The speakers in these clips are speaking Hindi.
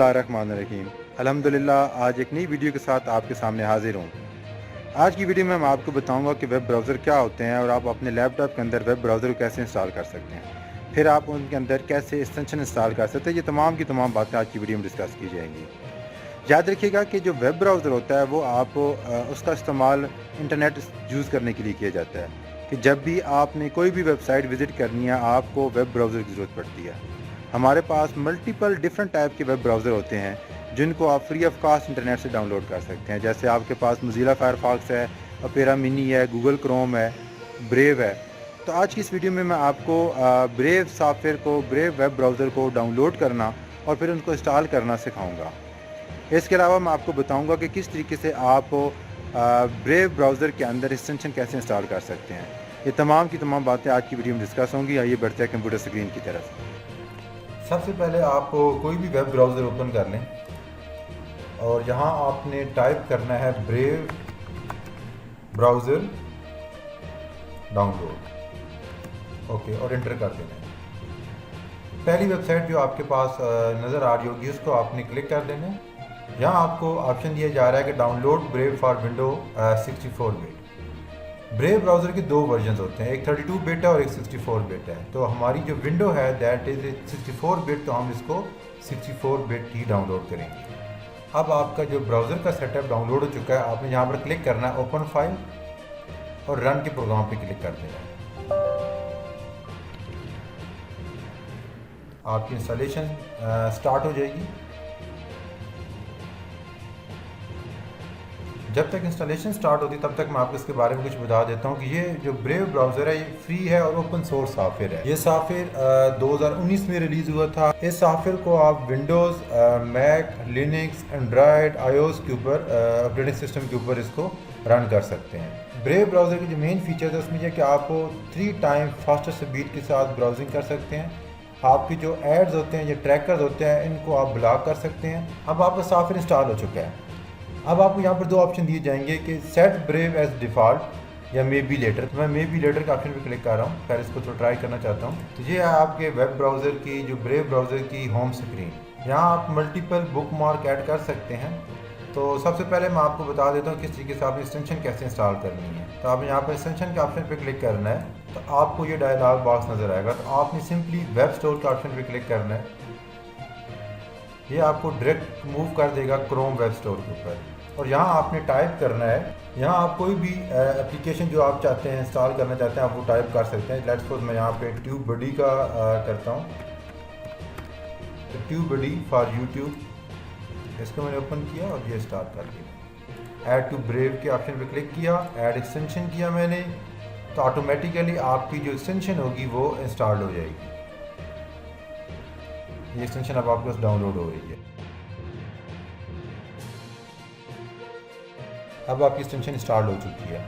बिस्मिल्लाहिर्रहमानिर्रहीम। अल्हम्दुलिल्लाह आज एक नई वीडियो के साथ आपके सामने हाजिर हूँ। आज की वीडियो में मैं आपको बताऊंगा कि वेब ब्राउज़र क्या होते हैं और आप अपने लैपटॉप के अंदर वेब ब्राउज़र को कैसे इंस्टॉल कर सकते हैं। फिर आप उनके अंदर कैसे एक्सटेंशन इंस्टॉल कर सकते हैं। ये तमाम की तमाम बातें आज की वीडियो में डिस्कस की जाएंगी। याद रखिएगा कि जो वेब ब्राउज़र होता है वो आप उसका इस्तेमाल इंटरनेट यूज़ करने के लिए किया जाता है कि जब भी आपने कोई भी वेबसाइट विज़िट करनी है आपको वेब ब्राउज़र की ज़रूरत पड़ती है। हमारे पास मल्टीपल डिफरेंट टाइप के वेब ब्राउज़र होते हैं जिनको आप फ्री ऑफ कॉस्ट इंटरनेट से डाउनलोड कर सकते हैं। जैसे आपके पास मोज़िला फायरफॉक्स है, ओपेरा मिनी है, गूगल क्रोम है, ब्रेव है। तो आज की इस वीडियो में मैं आपको ब्रेव सॉफ्टवेयर को, ब्रेव वेब ब्राउज़र को डाउनलोड करना और फिर उनको इंस्टॉल करना सिखाऊंगा। इसके अलावा मैं आपको बताऊंगा कि किस तरीके से आप ब्रेव ब्राउज़र के अंदर एक्सटेंशन कैसे इंस्टॉल कर सकते हैं। ये तमाम की तमाम बातें आज की वीडियो में डिस्कस होंगी। आइए बढ़ते हैं कंप्यूटर स्क्रीन की तरफ। सबसे पहले आप कोई भी वेब ब्राउज़र ओपन कर लें और यहाँ आपने टाइप करना है ब्रेव ब्राउज़र डाउनलोड, ओके, और एंटर कर देना है। पहली वेबसाइट जो आपके पास नज़र आ रही होगी उसको आपने क्लिक कर देना है। यहाँ आपको ऑप्शन दिया जा रहा है कि download brave for window 64 bit. Brave browser के दो वर्जन होते हैं, एक 32 बिट है और एक 64 बिट है। तो हमारी जो विंडो है दैट इज़ 64 बिट, तो हम इसको 64 बिट ही डाउनलोड करेंगे। अब आपका जो ब्राउज़र का सेटअप डाउनलोड हो चुका है, आपने यहाँ पर क्लिक करना है ओपन फाइल और रन के प्रोग्राम पे क्लिक कर देना है। आपकी इंस्टॉलेशन स्टार्ट हो जाएगी। जब तक इंस्टॉलेशन स्टार्ट होती तब तक मैं आपको इसके बारे में कुछ बता देता हूँ कि ये जो ब्रेव ब्राउज़र है ये फ्री है और ओपन सोर्स सॉफ्टवेयर है। ये सॉफ्टवेयर 2019 में रिलीज़ हुआ था। इस सॉफ्टवेयर को आप Windows, Mac, Linux, Android, iOS के ऊपर, ऑपरेटिंग सिस्टम के ऊपर इसको रन कर सकते हैं। ब्रेव ब्राउज़र के जो मेन फीचर्स है उसमें यह कि आप 3 टाइम फास्टर स्पीड के साथ ब्राउजिंग कर सकते हैं। आपके जो एड्स होते हैं, ये ट्रैकर्स होते हैं, इनको आप ब्लॉक कर सकते हैं। अब आपका सॉफ्टवेयर इंस्टॉल हो चुका है। अब आपको यहाँ पर दो ऑप्शन दिए जाएंगे कि सेट ब्रेव एज डिफ़ॉल्ट या मे बी लेटर। तो मैं मे बी लेटर के ऑप्शन पे क्लिक कर रहा हूँ, खैर इसको तो ट्राई करना चाहता हूँ। तो ये है आपके वेब ब्राउज़र की, जो ब्रेव ब्राउज़र की होम स्क्रीन। यहाँ आप मल्टीपल बुक मार्क ऐड कर सकते हैं। तो सबसे पहले मैं आपको बता देता हूँ किस तरीके से आप एक्सटेंशन कैसे इंस्टॉल करनी है। तो आप यहाँ पर एक्सटेंशन के ऑप्शन पर क्लिक करना है तो आपको ये डायलॉग बॉक्स नज़र आएगा। तो आपने सिंपली वेब स्टोर के ऑप्शन पर क्लिक करना है। ये आपको डायरेक्ट मूव कर देगा क्रोम वेब स्टोर के ऊपर और यहाँ आपने टाइप करना है। यहाँ आप कोई भी एप्लीकेशन जो आप चाहते हैं इंस्टॉल करना चाहते हैं आप वो टाइप कर सकते हैं। लेट्स सपोज मैं यहाँ पे ट्यूब बडी का करता हूँ, तो ट्यूब बडी फॉर यूट्यूब, इसको मैंने ओपन किया और ये स्टार्ट कर दिया। ऐड टू ब्रेव के ऑप्शन पे क्लिक किया, ऐड एक्सटेंशन किया मैंने, तो ऑटोमेटिकली आपकी जो एक्सटेंशन होगी वो इंस्टॉल हो जाएगी। ये एक्सटेंशन अब आपके पास डाउनलोड हो रही है। अब आपकी एक्सटेंशन इंस्टॉल हो चुकी है।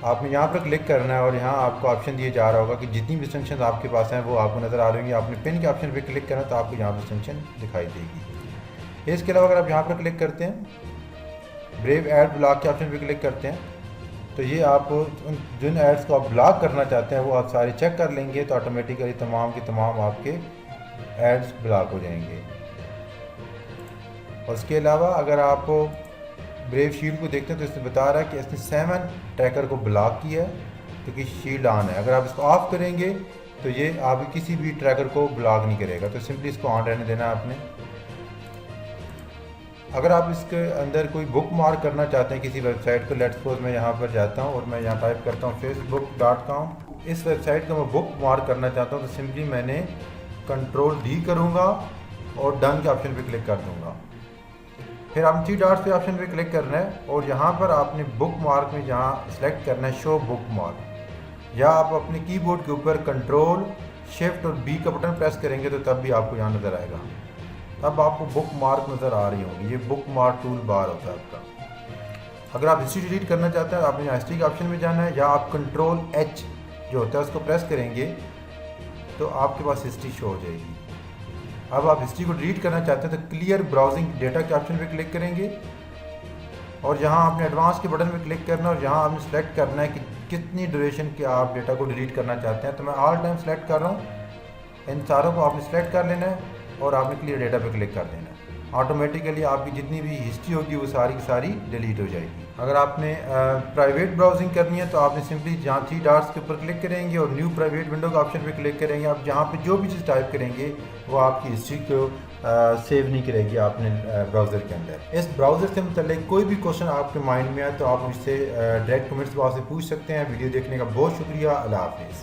आपने यहाँ पर क्लिक करना है और यहाँ आपको ऑप्शन दिए जा रहा होगा कि जितनी भी एक्सटेंशन आपके पास हैं वो आपको नज़र आ रही होंगी। आपने पिन के ऑप्शन पर क्लिक करना तो आपको यहाँ पर एक्सटेंशन दिखाई देगी। इसके अलावा अगर आप यहाँ पर क्लिक करते हैं, ब्रेव एड ब्लॉक के ऑप्शन पर क्लिक करते हैं, तो ये आप जिन एड्स को आप ब्लॉक करना चाहते हैं वो आप सारे चेक कर लेंगे, तो ऑटोमेटिकली तमाम के तमाम आपके एड्स ब्लॉक हो जाएंगे। और उसके अलावा अगर आप ब्रेव शील्ड को देखते हैं तो इसमें बता रहा है कि इसने 7 ट्रैकर को ब्लॉक किया है क्योंकि शील्ड ऑन है। अगर आप इसको ऑफ करेंगे तो ये आप किसी भी ट्रैकर को ब्लॉक नहीं करेगा, तो सिंपली इसको ऑन रहने देना है आपने। अगर आप इसके अंदर कोई बुक मार्क करना चाहते हैं किसी वेबसाइट को, लेट्स सपोज मैं यहाँ पर जाता हूँ और मैं यहाँ टाइप करता हूँ facebook.com, इस वेबसाइट को मैं बुक मार्क करना चाहता हूँ, तो सिंपली मैंने Ctrl+D करूँगा और डन के ऑप्शन पे क्लिक कर दूँगा। फिर आपने 3 डॉट्स पे ऑप्शन पे क्लिक करना है और यहाँ पर आपने बुक मार्क में यहाँ सेलेक्ट करना है शो बुक मार्क, या आप अपने कीबोर्ड के ऊपर Ctrl, Shift और B का बटन प्रेस करेंगे तो तब भी आपको यहाँ नज़र आएगा। तब आपको बुक मार्क नज़र आ रही होगी। ये बुक मार्क टूल बार होता है आपका। अगर आप हिस्ट्री डिलीट करना चाहते हैं आपने यहाँ हिस्ट्री के ऑप्शन में जाना है, या आप Ctrl+H जो होता है उसको प्रेस करेंगे तो आपके पास हिस्ट्री शो हो जाएगी। अब आप हिस्ट्री को डिलीट करना चाहते हैं तो क्लियर ब्राउजिंग डेटा के ऑप्शन पे क्लिक करेंगे और यहाँ आपने एडवांस के बटन पे क्लिक करना है और यहाँ आपने सेलेक्ट करना है कि कितनी ड्यूरेशन के आप डेटा को डिलीट करना चाहते हैं। तो मैं ऑल टाइम सेलेक्ट कर रहा हूँ। इन सारों को आपने सेलेक्ट कर लेना है और आपने क्लियर डेटा पे क्लिक कर देना है। ऑटोमेटिकली आपकी जितनी भी हिस्ट्री होगी वो सारी की सारी डिलीट हो जाएगी। अगर आपने प्राइवेट ब्राउजिंग करनी है तो आपने सिंपली जहाँ 3 डॉट्स के ऊपर क्लिक करेंगे और न्यू प्राइवेट विंडो का ऑप्शन पे क्लिक करेंगे। आप जहाँ पे जो भी चीज़ टाइप करेंगे वो आपकी हिस्ट्री को सेव नहीं करेगी आपने ब्राउज़र के अंदर। इस ब्राउज़र से मतलब कोई भी क्वेश्चन आपके माइंड में आए तो आप मुझसे डायरेक्ट कमेंट्स बॉक्स से पूछ सकते हैं। वीडियो देखने का बहुत शुक्रिया। अल्लाह हाफिज़।